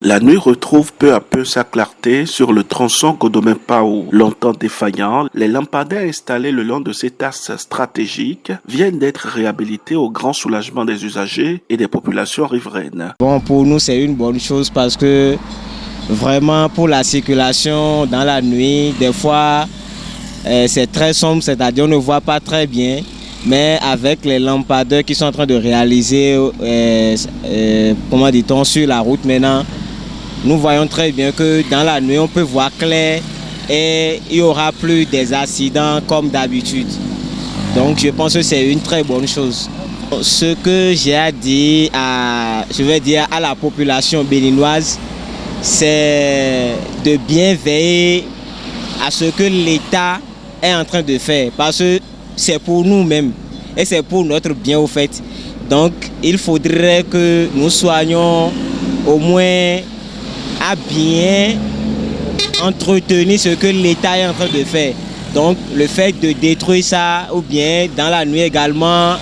La nuit retrouve peu à peu sa clarté sur le tronçon Godomé-Pao. Longtemps défaillant, les lampadaires installés le long de cet axe stratégique viennent d'être réhabilités au grand soulagement des usagers et des populations riveraines. Bon, pour nous, c'est une bonne chose parce que vraiment pour la circulation dans la nuit, des fois c'est très sombre, c'est-à-dire on ne voit pas très bien. Mais avec les lampadaires qui sont en train de réaliser, comment dit-on, sur la route maintenant, nous voyons très bien que dans la nuit, on peut voir clair et il n'y aura plus des accidents comme d'habitude. Donc je pense que c'est une très bonne chose. Ce que j'ai à dire à la population béninoise, c'est de bien veiller à ce que l'État est en train de faire. Parce que c'est pour nous-mêmes et c'est pour notre bien au fait. Donc il faudrait que nous soyons au moins à bien entretenir ce que l'État est en train de faire. Donc le fait de détruire ça ou bien dans la nuit également,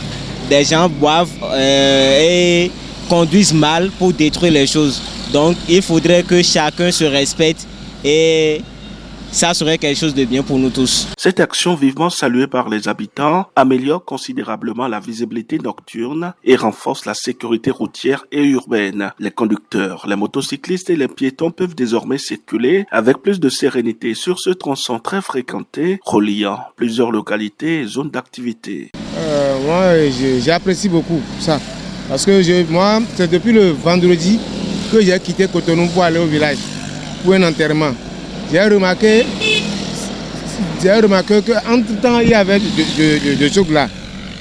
des gens boivent et conduisent mal pour détruire les choses. Donc il faudrait que chacun se respecte et ça serait quelque chose de bien pour nous tous. Cette action vivement saluée par les habitants améliore considérablement la visibilité nocturne et renforce la sécurité routière et urbaine. Les conducteurs, les motocyclistes et les piétons peuvent désormais circuler avec plus de sérénité sur ce tronçon très fréquenté, reliant plusieurs localités et zones d'activité. Moi, j'apprécie beaucoup ça. Parce que moi, c'est depuis le vendredi que j'ai quitté Cotonou pour aller au village, pour un enterrement. J'ai remarqué qu'entre temps, il y avait de chocs là.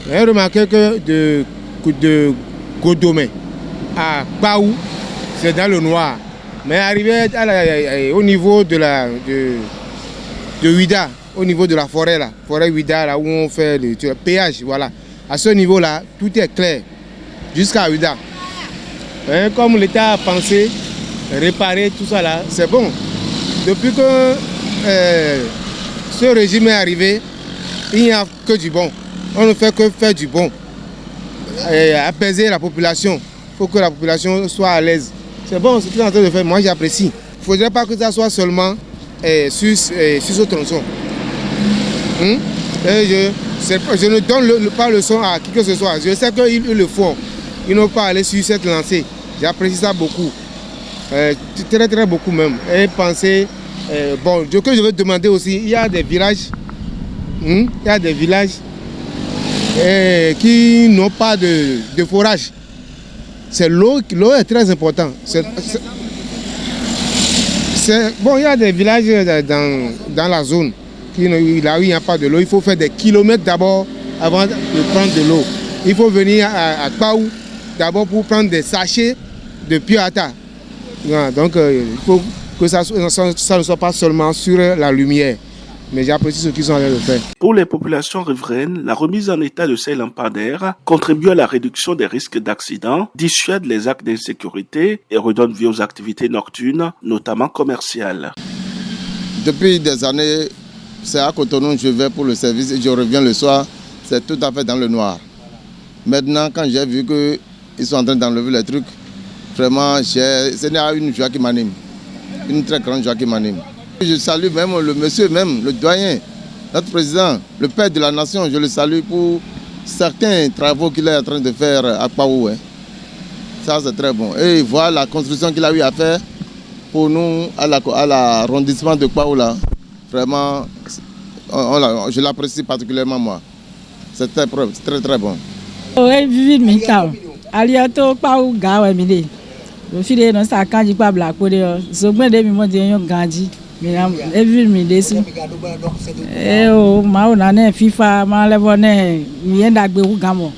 J'ai remarqué que de Godomé à Paou, c'est dans le noir. Mais arrivé au niveau de Ouida, au niveau de la forêt là, forêt Ouida, là où on fait le péage, voilà. À ce niveau-là, tout est clair, jusqu'à Ouida. Comme l'État a pensé réparer tout ça là, c'est bon. Depuis que ce régime est arrivé, il n'y a que du bon. On ne fait que faire du bon. Apaiser la population. Il faut que la population soit à l'aise. C'est bon ce qu'ils sont en train de faire. Moi, j'apprécie. Il ne faudrait pas que ça soit seulement sur ce tronçon. Je ne donne pas leçon à qui que ce soit. Je sais qu'ils le font. Ils n'ont pas allé sur cette lancée. J'apprécie ça beaucoup. Très très beaucoup même. Et penser, ce que je veux demander aussi, il y a des villages, qui n'ont pas de forage. C'est l'eau est très importante. Bon, il y a des villages dans la zone là où il n'y a pas de l'eau. Il faut faire des kilomètres d'abord avant de prendre de l'eau. Il faut venir à Paou d'abord pour prendre des sachets de Piata. Donc il faut que ça ne soit pas seulement sur la lumière. Mais j'apprécie ce qu'ils sont en train de faire. Pour les populations riveraines, la remise en état de ces lampadaires contribue à la réduction des risques d'accidents, dissuade les actes d'insécurité et redonne vie aux activités nocturnes, notamment commerciales. Depuis des années, c'est à Cotonou, je vais pour le service et je reviens le soir, c'est tout à fait dans le noir. Maintenant, quand j'ai vu qu'ils sont en train d'enlever les trucs, vraiment, c'est une joie qui m'anime, une très grande joie qui m'anime. Je salue même le monsieur, même le doyen, notre président, le père de la nation, je le salue pour certains travaux qu'il est en train de faire à Paou. Ça, c'est très bon. Et voir la construction qu'il a eu à faire pour nous à l'arrondissement de Paou, là, vraiment, je l'apprécie particulièrement moi. C'est très très bon. Le fil dans sa canji pas black pour dire zogben de mi mo de yon ganji mi na every mi desu ma ona na fifa ma level na mi enda gbe wu gamo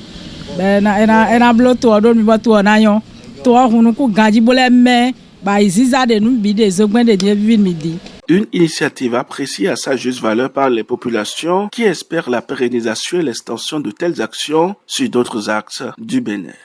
be na blo to do mi bo to na yon to hunu ku ganji bole me ba iziza de nu bi de zogben de every mi di. Une initiative appréciée à sa juste valeur par les populations qui espèrent la pérennisation et l'extension de telles actions sur d'autres axes du Bénin.